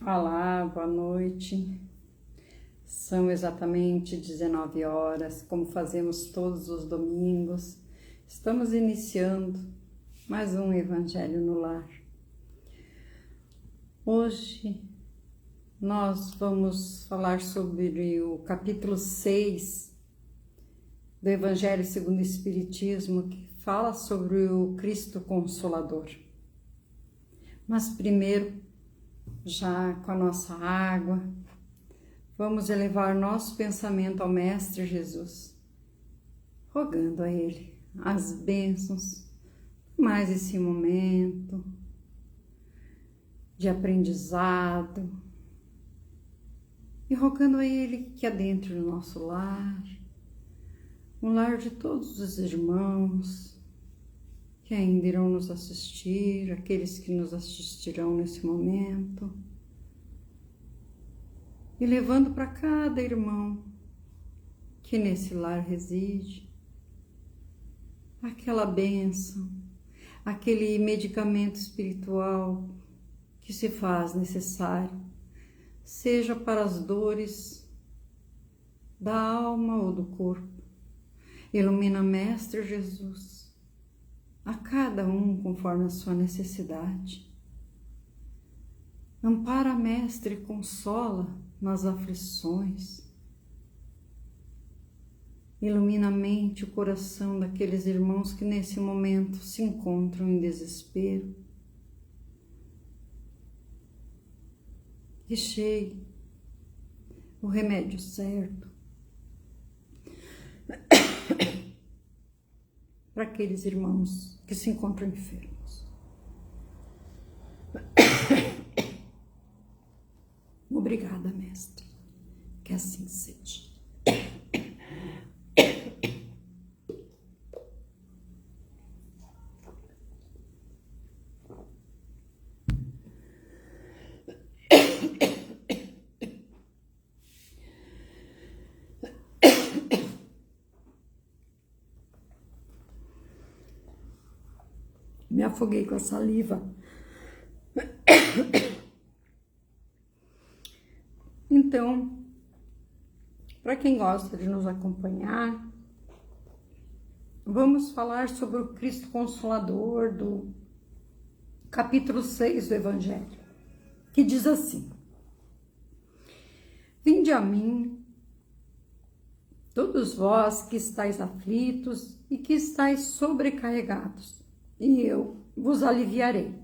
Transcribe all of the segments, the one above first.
Olá, boa noite. São exatamente 19 horas, como fazemos todos os domingos. Estamos iniciando mais um Evangelho no Lar. Hoje nós vamos falar sobre o capítulo 6 do Evangelho segundo o Espiritismo, que fala sobre o Cristo Consolador. Mas primeiro, já com a nossa água, vamos elevar nosso pensamento ao Mestre Jesus, rogando a Ele as bênçãos, mais esse momento de aprendizado, e rogando a Ele que adentre o nosso lar, o lar de todos os irmãos que ainda irão nos assistir, aqueles que nos assistirão nesse momento, e levando para cada irmão que nesse lar reside aquela bênção, aquele medicamento espiritual que se faz necessário, seja para as dores da alma ou do corpo. Ilumina, Mestre Jesus, a cada um conforme a sua necessidade. Ampara, Mestre, e consola nas aflições. Ilumina a mente e o coração daqueles irmãos que nesse momento se encontram em desespero. Recheie o remédio certo para aqueles irmãos que se encontram enfermos. Obrigada, Mestre, que assim seja. Me afoguei com a saliva. Então, para quem gosta de nos acompanhar, vamos falar sobre o Cristo Consolador do capítulo 6 do Evangelho, que diz assim: Vinde a mim, todos vós que estáis aflitos e que estáis sobrecarregados, e eu vos aliviarei.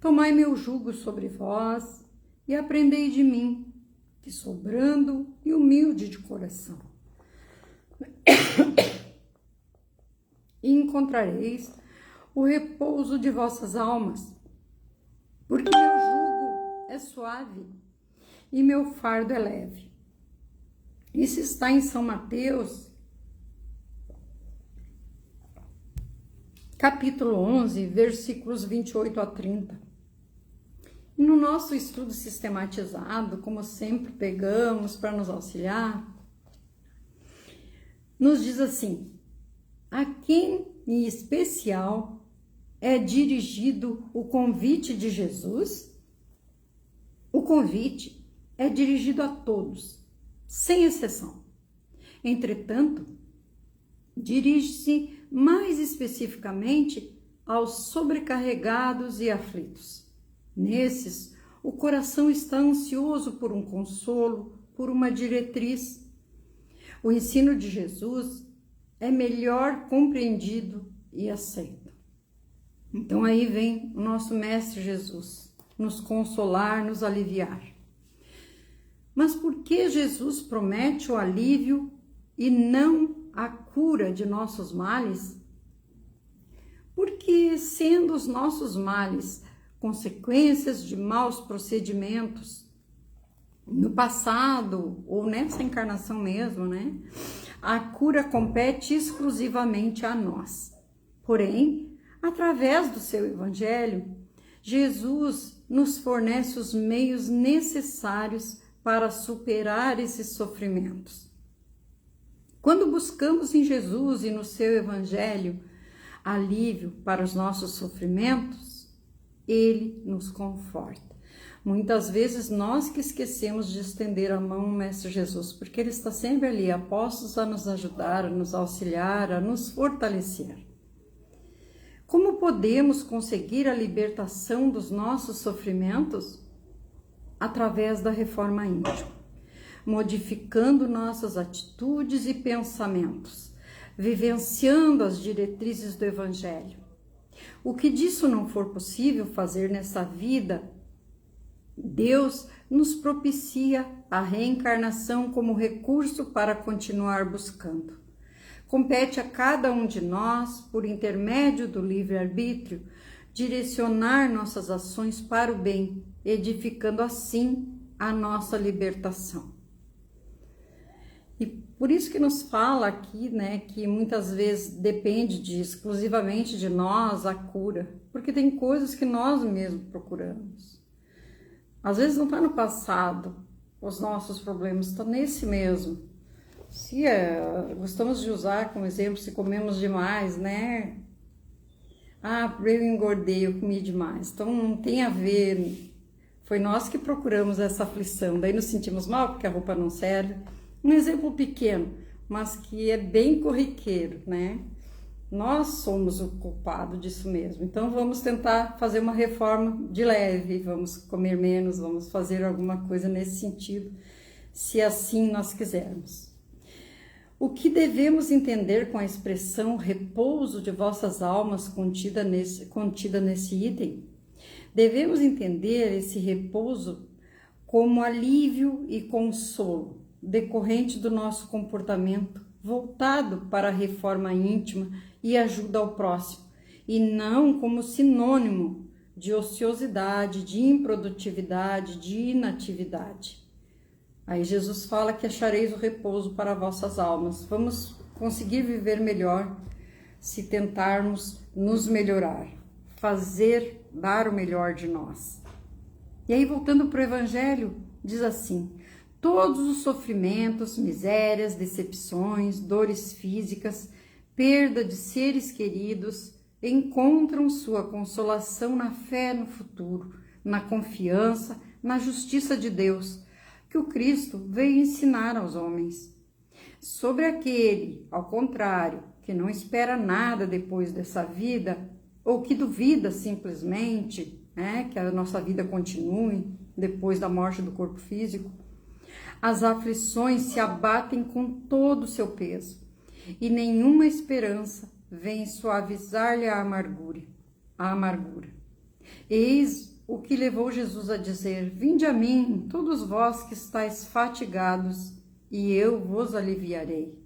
Tomai meu jugo sobre vós e aprendei de mim, que sou brando e humilde de coração. E encontrareis o repouso de vossas almas, porque meu jugo é suave e meu fardo é leve. Isso está em São Mateus, capítulo 11, versículos 28 a 30. E no nosso estudo sistematizado, como sempre pegamos para nos auxiliar, nos diz assim: a quem em especial é dirigido o convite de Jesus? O convite é dirigido a todos, sem exceção. Entretanto, dirige-se mais especificamente aos sobrecarregados e aflitos. Nesses, o coração está ansioso por um consolo, por uma diretriz. O ensino de Jesus é melhor compreendido e aceito. Então aí vem o nosso Mestre Jesus, nos consolar, nos aliviar. Mas por que Jesus promete o alívio e não a cura de nossos males? Porque, sendo os nossos males consequências de maus procedimentos no passado ou nessa encarnação mesmo, né? A cura compete exclusivamente a nós. Porém, através do seu Evangelho, Jesus nos fornece os meios necessários para superar esses sofrimentos. Quando buscamos em Jesus e no seu Evangelho alívio para os nossos sofrimentos, Ele nos conforta, Muitas vezes nós que esquecemos de estender a mão ao Mestre Jesus, porque Ele está sempre ali, a postos a nos ajudar, a nos auxiliar, a nos fortalecer. Como podemos conseguir a libertação dos nossos sofrimentos? Através da reforma íntima, modificando nossas atitudes e pensamentos, vivenciando as diretrizes do Evangelho. O que disso não for possível fazer nessa vida, Deus nos propicia a reencarnação como recurso para continuar buscando. Compete a cada um de nós, por intermédio do livre-arbítrio, direcionar nossas ações para o bem, edificando assim a nossa libertação. E por isso que nos fala aqui, né, que muitas vezes depende exclusivamente de nós a cura, porque tem coisas que nós mesmos procuramos. Às vezes não está no passado os nossos problemas, está nesse mesmo. Se gostamos de usar como exemplo, se comemos demais, né? Eu engordei, eu comi demais. Então não tem a ver, foi nós que procuramos essa aflição, daí nos sentimos mal porque a roupa não serve. Um exemplo pequeno, mas que é bem corriqueiro, né? Nós somos o culpado disso mesmo. Então vamos tentar fazer uma reforma de leve, vamos comer menos, vamos fazer alguma coisa nesse sentido, se assim nós quisermos. O que devemos entender com a expressão repouso de vossas almas contida nesse item? Devemos entender esse repouso como alívio e consolo decorrente do nosso comportamento voltado para a reforma íntima e ajuda ao próximo, e não como sinônimo de ociosidade, de improdutividade, de inatividade. Aí Jesus fala que achareis o repouso para vossas almas. Vamos conseguir viver melhor se tentarmos nos melhorar, dar o melhor de nós. E aí, voltando para o Evangelho, diz assim: todos os sofrimentos, misérias, decepções, dores físicas, perda de seres queridos, encontram sua consolação na fé no futuro, na confiança, na justiça de Deus, que o Cristo veio ensinar aos homens. Sobre aquele, ao contrário, que não espera nada depois dessa vida, ou que duvida simplesmente, que a nossa vida continue depois da morte do corpo físico, as aflições se abatem com todo o seu peso, e nenhuma esperança vem suavizar-lhe a amargura. Eis o que levou Jesus a dizer: vinde a mim, todos vós que estáis fatigados, e eu vos aliviarei.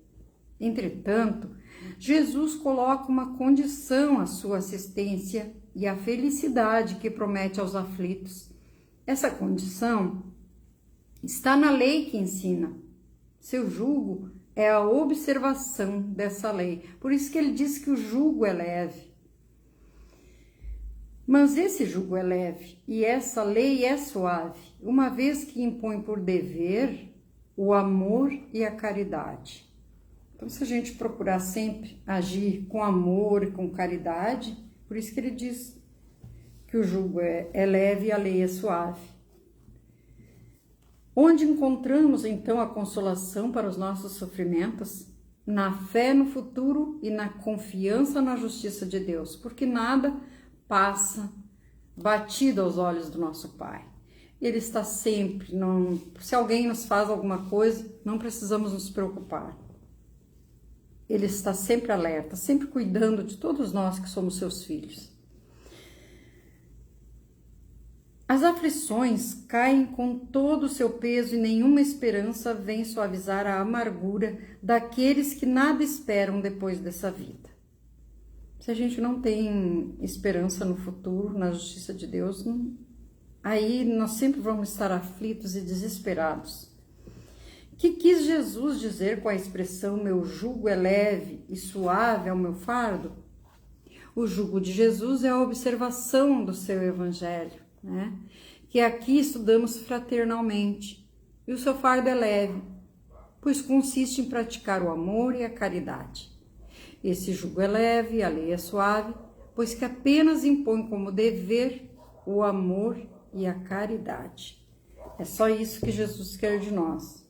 Entretanto, Jesus coloca uma condição à sua assistência e à felicidade que promete aos aflitos. Essa condição está na lei que ensina. Seu jugo é a observação dessa lei. Por isso que ele diz que o jugo é leve. Mas esse jugo é leve e essa lei é suave, uma vez que impõe por dever o amor e a caridade. Então, se a gente procurar sempre agir com amor e com caridade, por isso que ele diz que o jugo é leve e a lei é suave. Onde encontramos, então, a consolação para os nossos sofrimentos? Na fé no futuro e na confiança na justiça de Deus, porque nada passa batido aos olhos do nosso Pai. Ele está sempre, se alguém nos faz alguma coisa, não precisamos nos preocupar. Ele está sempre alerta, sempre cuidando de todos nós que somos seus filhos. As aflições caem com todo o seu peso e nenhuma esperança vem suavizar a amargura daqueles que nada esperam depois dessa vida. Se a gente não tem esperança no futuro, na justiça de Deus, aí nós sempre vamos estar aflitos e desesperados. O que quis Jesus dizer com a expressão meu jugo é leve e suave é o meu fardo? O jugo de Jesus é a observação do seu evangelho, que aqui estudamos fraternalmente, e o seu fardo é leve, pois consiste em praticar o amor e a caridade. Esse jugo é leve, a lei é suave, pois que apenas impõe como dever o amor e a caridade. É só isso que Jesus quer de nós.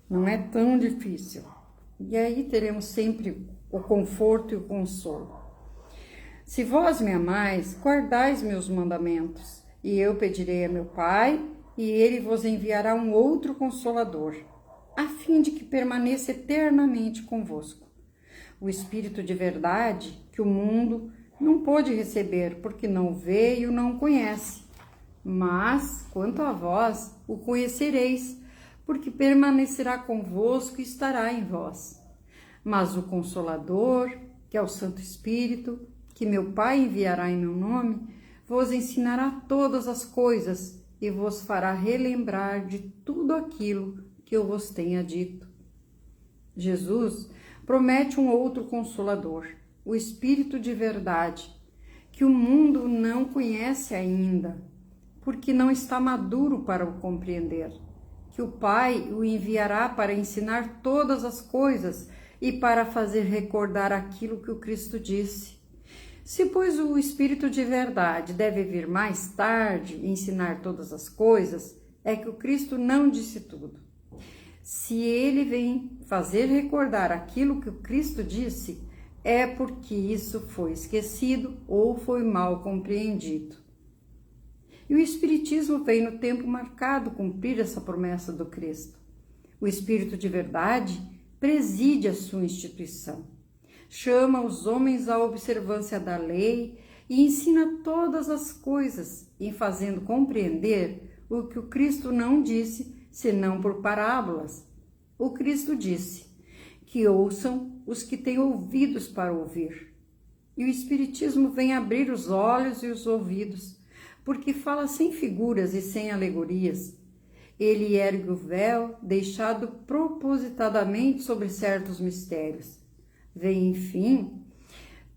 Não é tão difícil. E aí teremos sempre o conforto e o consolo. Se vós me amais, guardais meus mandamentos, e eu pedirei a meu Pai, e ele vos enviará um outro Consolador, a fim de que permaneça eternamente convosco. O Espírito de verdade, que o mundo não pôde receber, porque não vê e o não conhece. Mas, quanto a vós, o conhecereis, porque permanecerá convosco e estará em vós. Mas o Consolador, que é o Santo Espírito, que meu Pai enviará em meu nome, vos ensinará todas as coisas e vos fará relembrar de tudo aquilo que eu vos tenha dito. Jesus promete um outro Consolador, o Espírito de verdade, que o mundo não conhece ainda, porque não está maduro para o compreender, que o Pai o enviará para ensinar todas as coisas e para fazer recordar aquilo que o Cristo disse. Se, pois, o Espírito de verdade deve vir mais tarde e ensinar todas as coisas, é que o Cristo não disse tudo. Se ele vem fazer recordar aquilo que o Cristo disse, é porque isso foi esquecido ou foi mal compreendido. E o Espiritismo vem no tempo marcado cumprir essa promessa do Cristo. O Espírito de verdade preside a sua instituição. Chama os homens à observância da lei e ensina todas as coisas, em fazendo compreender o que o Cristo não disse, senão por parábolas. O Cristo disse que ouçam os que têm ouvidos para ouvir. E o Espiritismo vem abrir os olhos e os ouvidos, porque fala sem figuras e sem alegorias. Ele ergue o véu deixado propositadamente sobre certos mistérios. Vem, enfim,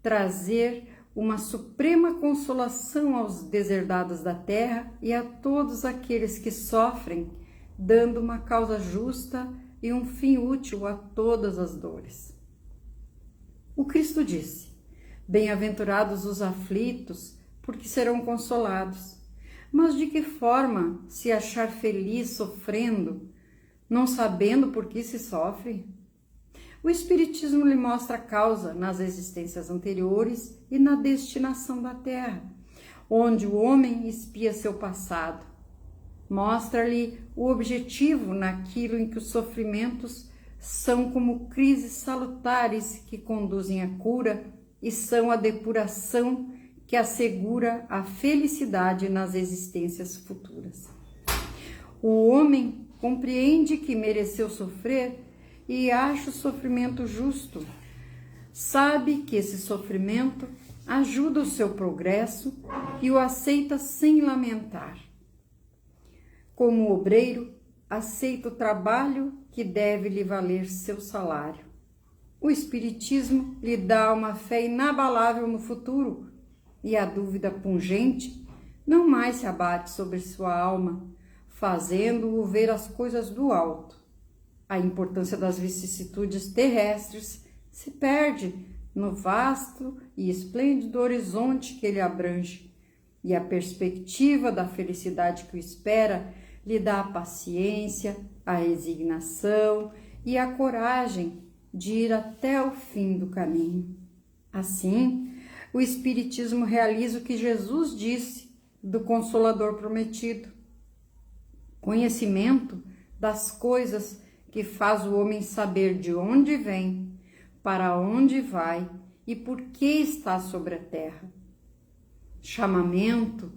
trazer uma suprema consolação aos deserdados da terra e a todos aqueles que sofrem, dando uma causa justa e um fim útil a todas as dores. O Cristo disse: bem-aventurados os aflitos, porque serão consolados. Mas de que forma se achar feliz sofrendo, não sabendo por que se sofre? O Espiritismo lhe mostra a causa nas existências anteriores e na destinação da Terra, onde o homem espia seu passado. Mostra-lhe o objetivo naquilo em que os sofrimentos são como crises salutares que conduzem à cura e são a depuração que assegura a felicidade nas existências futuras. O homem compreende que mereceu sofrer e acha o sofrimento justo. Sabe que esse sofrimento ajuda o seu progresso e o aceita sem lamentar. Como obreiro, aceita o trabalho que deve lhe valer seu salário. O Espiritismo lhe dá uma fé inabalável no futuro e a dúvida pungente não mais se abate sobre sua alma, fazendo-o ver as coisas do alto. A importância das vicissitudes terrestres se perde no vasto e esplêndido horizonte que ele abrange, e a perspectiva da felicidade que o espera lhe dá a paciência, a resignação e a coragem de ir até o fim do caminho. Assim, o Espiritismo realiza o que Jesus disse do Consolador prometido: conhecimento das coisas que faz o homem saber de onde vem, para onde vai e por que está sobre a terra. Chamamento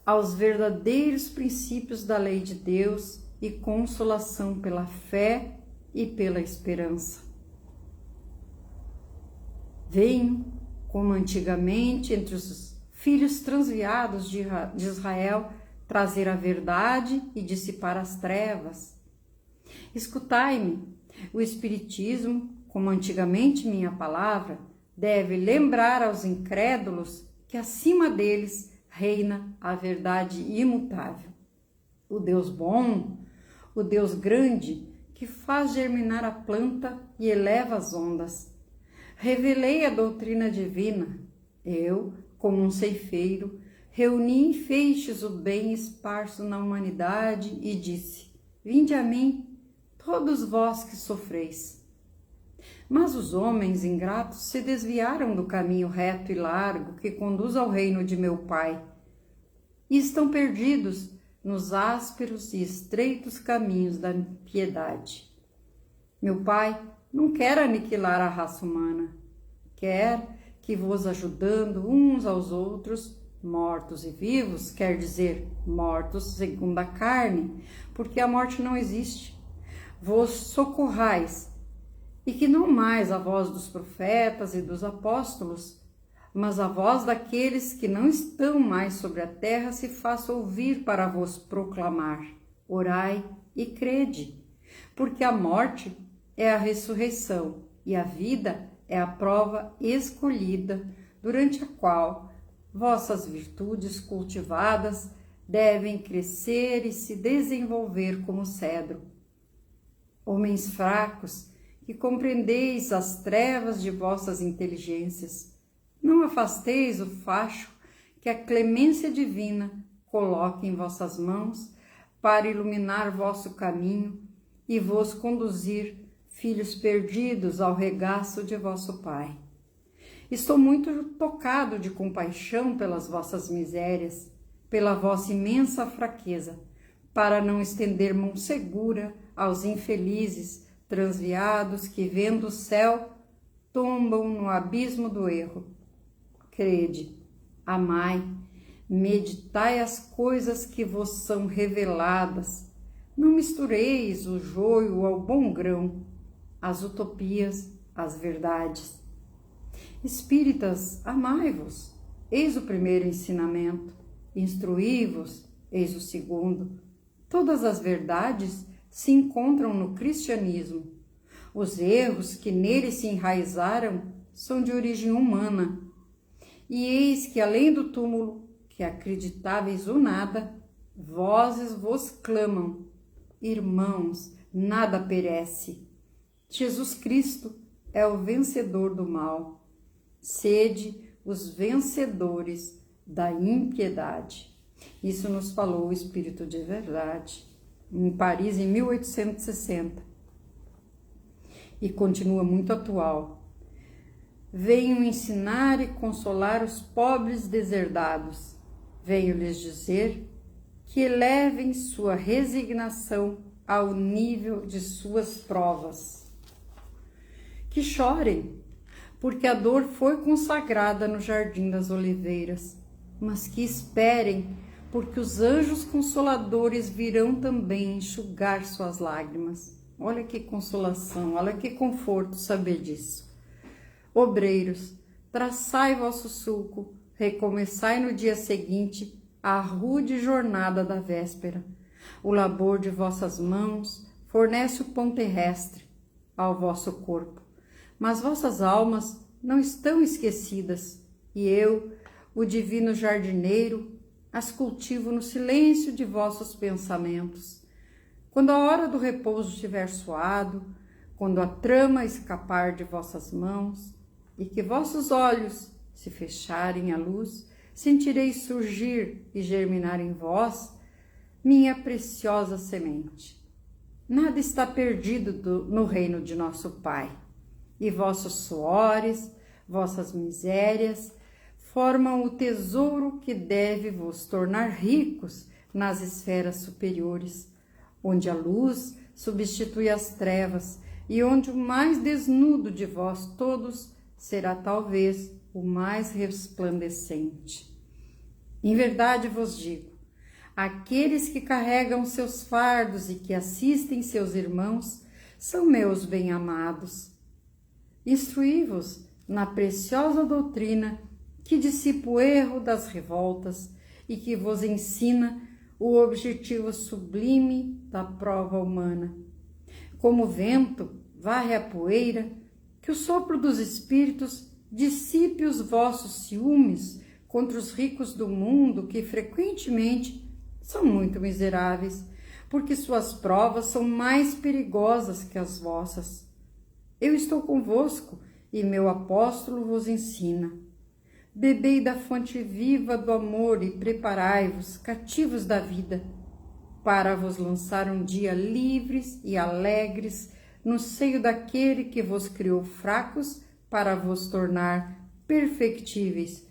aos verdadeiros princípios da lei de Deus e consolação pela fé e pela esperança. Venho, como antigamente, entre os filhos transviados de Israel, trazer a verdade e dissipar as trevas. Escutai-me, o Espiritismo, como antigamente minha palavra, deve lembrar aos incrédulos que acima deles reina a verdade imutável. O Deus bom, o Deus grande, que faz germinar a planta e eleva as ondas. Revelei a doutrina divina. Eu, como um ceifeiro, reuni em feixes o bem esparso na humanidade e disse: vinde a mim, todos vós que sofreis. Mas os homens ingratos se desviaram do caminho reto e largo que conduz ao reino de meu Pai, e estão perdidos nos ásperos e estreitos caminhos da impiedade. Meu Pai não quer aniquilar a raça humana, quer que vos ajudando uns aos outros, mortos e vivos, quer dizer, mortos segundo a carne, porque a morte não existe, vos socorrais, e que não mais a voz dos profetas e dos apóstolos, mas a voz daqueles que não estão mais sobre a terra se faça ouvir para vos proclamar. Orai e crede, porque a morte é a ressurreição e a vida é a prova escolhida, durante a qual vossas virtudes cultivadas devem crescer e se desenvolver como cedro. Homens fracos, que compreendeis as trevas de vossas inteligências, não afasteis o facho que a clemência divina coloque em vossas mãos para iluminar vosso caminho e vos conduzir, filhos perdidos, ao regaço de vosso Pai. Estou muito tocado de compaixão pelas vossas misérias, pela vossa imensa fraqueza, para não estender mão segura aos infelizes, transviados que, vendo o céu, tombam no abismo do erro. Crede, amai, meditai as coisas que vos são reveladas. Não mistureis o joio ao bom grão, as utopias, as verdades. Espíritas, amai-vos, eis o primeiro ensinamento. Instruí-vos, eis o segundo. Todas as verdades se encontram no cristianismo. Os erros que nele se enraizaram são de origem humana. E eis que, além do túmulo, que acreditáveis o nada, vozes vos clamam: irmãos, nada perece. Jesus Cristo é o vencedor do mal. Sede os vencedores da impiedade. Isso nos falou o Espírito de Verdade, em Paris, em 1860. E continua muito atual. Venho ensinar e consolar os pobres deserdados. Venho lhes dizer que elevem sua resignação ao nível de suas provas. Que chorem, porque a dor foi consagrada no Jardim das Oliveiras, mas que esperem, porque os anjos consoladores virão também enxugar suas lágrimas. Olha que consolação, olha que conforto saber disso. Obreiros, traçai vosso sulco, recomeçai no dia seguinte a rude jornada da véspera. O labor de vossas mãos fornece o pão terrestre ao vosso corpo, mas vossas almas não estão esquecidas, e eu, o divino jardineiro, as cultivo no silêncio de vossos pensamentos. Quando a hora do repouso estiver suado, quando a trama escapar de vossas mãos, e que vossos olhos se fecharem à luz, sentireis surgir e germinar em vós minha preciosa semente. Nada está perdido no reino de nosso Pai, e vossos suores, vossas misérias, formam o tesouro que deve vos tornar ricos nas esferas superiores, onde a luz substitui as trevas e onde o mais desnudo de vós todos será talvez o mais resplandecente. Em verdade vos digo, aqueles que carregam seus fardos e que assistem seus irmãos são meus bem-amados. Instruí-vos na preciosa doutrina que dissipa o erro das revoltas e que vos ensina o objetivo sublime da prova humana. Como o vento varre a poeira, que o sopro dos espíritos dissipe os vossos ciúmes contra os ricos do mundo, que frequentemente são muito miseráveis, porque suas provas são mais perigosas que as vossas. Eu estou convosco e meu apóstolo vos ensina. Bebei da fonte viva do amor e preparai-vos, cativos da vida, para vos lançar um dia livres e alegres no seio daquele que vos criou fracos para vos tornar perfectíveis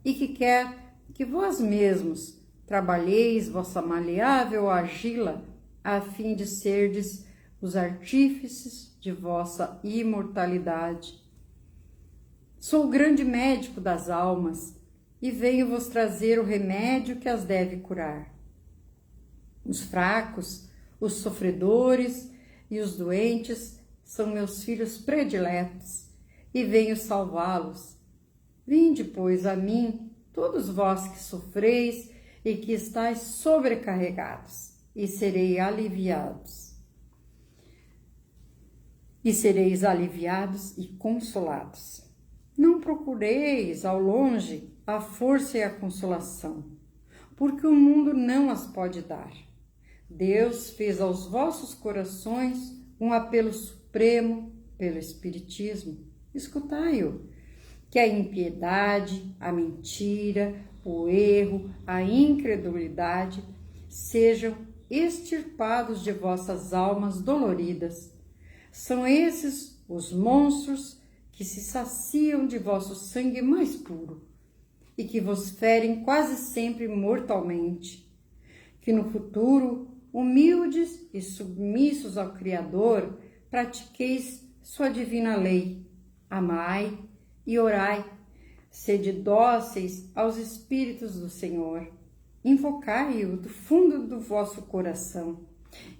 e que quer que vós mesmos trabalheis vossa maleável argila a fim de serdes os artífices de vossa imortalidade. Sou o grande médico das almas e venho vos trazer o remédio que as deve curar. Os fracos, os sofredores e os doentes são meus filhos prediletos e venho salvá-los. Vinde, pois, a mim, todos vós que sofreis e que estáis sobrecarregados, e sereis aliviados. E sereis aliviados e consolados. Não procureis ao longe a força e a consolação, porque o mundo não as pode dar. Deus fez aos vossos corações um apelo supremo pelo Espiritismo. Escutai-o, que a impiedade, a mentira, o erro, a incredulidade sejam extirpados de vossas almas doloridas. São esses os monstros que se saciam de vosso sangue mais puro e que vos ferem quase sempre mortalmente. Que no futuro, humildes e submissos ao Criador, pratiqueis sua divina lei. Amai e orai, sede dóceis aos Espíritos do Senhor. Invocai-o do fundo do vosso coração.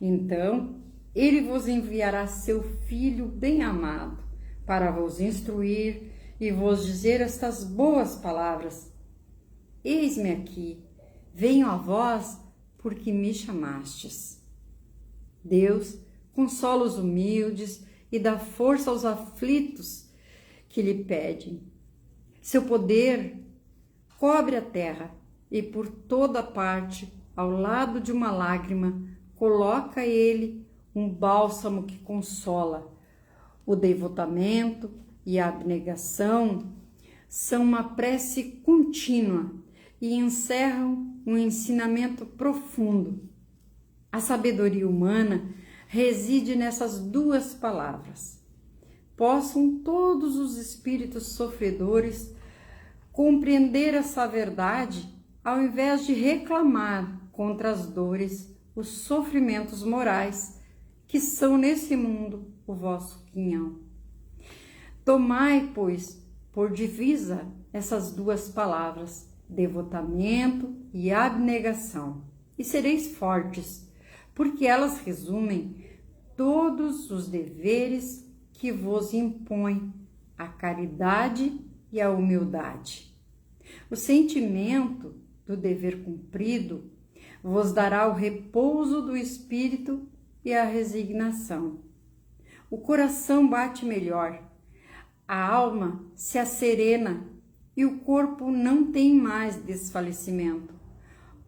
Então, ele vos enviará seu Filho bem-amado, para vos instruir e vos dizer estas boas palavras. Eis-me aqui, venho a vós porque me chamastes. Deus consola os humildes e dá força aos aflitos que lhe pedem. Seu poder cobre a terra e por toda parte, ao lado de uma lágrima, coloca ele um bálsamo que consola. O devotamento e a abnegação são uma prece contínua e encerram um ensinamento profundo. A sabedoria humana reside nessas duas palavras. Possam todos os espíritos sofredores compreender essa verdade ao invés de reclamar contra as dores, os sofrimentos morais que são nesse mundo o vosso quinhão. Tomai, pois, por divisa essas duas palavras, devotamento e abnegação, e sereis fortes, porque elas resumem todos os deveres que vos impõe a caridade e a humildade. O sentimento do dever cumprido vos dará o repouso do espírito e a resignação. O coração bate melhor, a alma se asserena e o corpo não tem mais desfalecimento,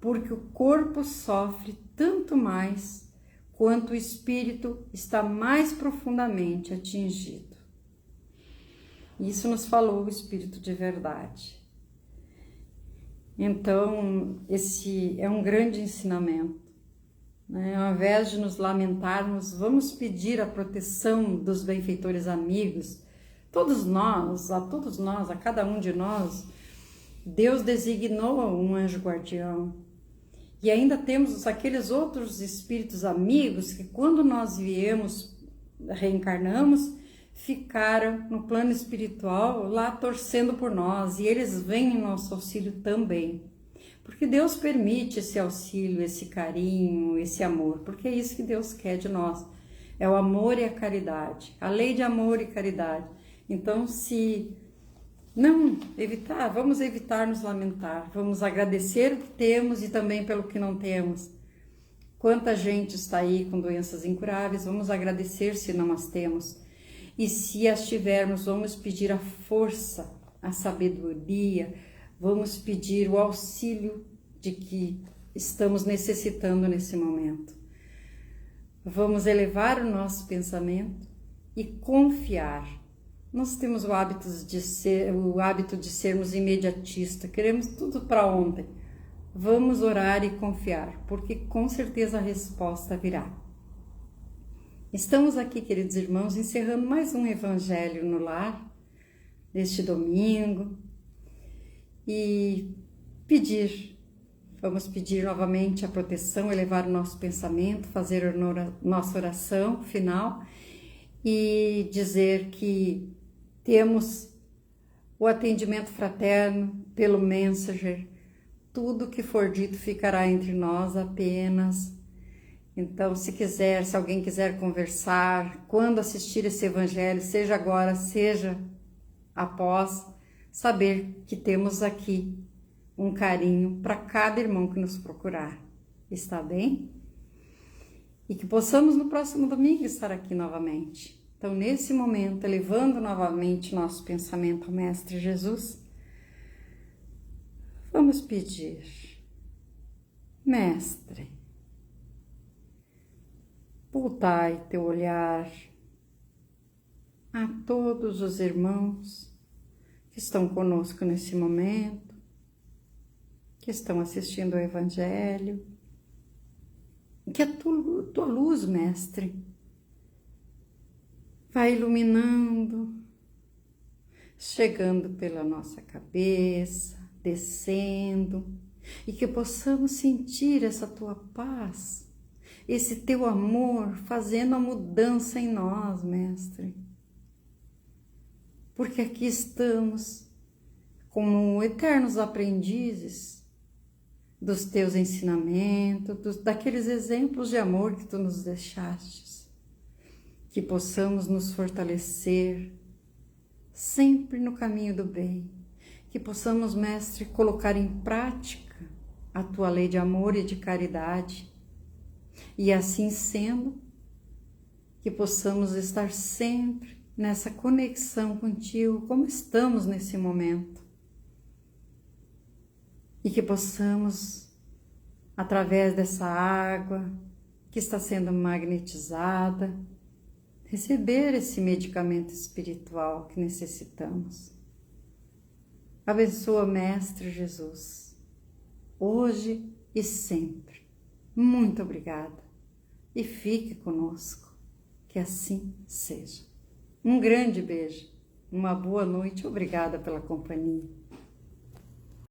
porque o corpo sofre tanto mais quanto o espírito está mais profundamente atingido. Isso nos falou o Espírito de Verdade. Então, esse é um grande ensinamento. Ao invés de nos lamentarmos, vamos pedir a proteção dos benfeitores amigos. Todos nós, a cada um de nós, Deus designou um anjo guardião. E ainda temos aqueles outros espíritos amigos que quando nós viemos, reencarnamos, ficaram no plano espiritual lá torcendo por nós. E eles vêm em nosso auxílio também. Porque Deus permite esse auxílio, esse carinho, esse amor. Porque é isso que Deus quer de nós. É o amor e a caridade. A lei de amor e caridade. Então, vamos evitar nos lamentar. Vamos agradecer o que temos e também pelo que não temos. Quanta gente está aí com doenças incuráveis, vamos agradecer se não as temos. E se as tivermos, vamos pedir a força, a sabedoria, vamos pedir o auxílio de que estamos necessitando nesse momento. Vamos elevar o nosso pensamento e confiar Nós temos o hábito de sermos imediatistas, queremos tudo para ontem. Vamos orar e confiar, porque com certeza a resposta virá. Estamos aqui, queridos irmãos, encerrando mais um Evangelho no Lar, neste domingo, e vamos pedir novamente a proteção, elevar o nosso pensamento, fazer a nossa oração final e dizer que temos o atendimento fraterno pelo Messenger. Tudo que for dito ficará entre nós apenas. Então, se alguém quiser conversar, quando assistir esse evangelho, seja agora, seja após, saber que temos aqui um carinho para cada irmão que nos procurar. Está bem? E que possamos no próximo domingo estar aqui novamente. Então, nesse momento, elevando novamente nosso pensamento ao Mestre Jesus, vamos pedir: Mestre, voltai teu olhar a todos os irmãos que estão conosco nesse momento, que estão assistindo ao Evangelho, que a tua luz, Mestre, vai iluminando, chegando pela nossa cabeça, descendo, e que possamos sentir essa tua paz, esse teu amor fazendo a mudança em nós, Mestre. Porque aqui estamos como eternos aprendizes dos teus ensinamentos, daqueles exemplos de amor que tu nos deixastes. Que possamos nos fortalecer sempre no caminho do bem. Que possamos, Mestre, colocar em prática a tua lei de amor e de caridade. E assim sendo, que possamos estar sempre nessa conexão contigo, como estamos nesse momento. E que possamos, através dessa água que está sendo magnetizada, receber esse medicamento espiritual que necessitamos. Abençoa, Mestre Jesus, hoje e sempre. Muito obrigada e fique conosco, que assim seja. Um grande beijo, uma boa noite, obrigada pela companhia.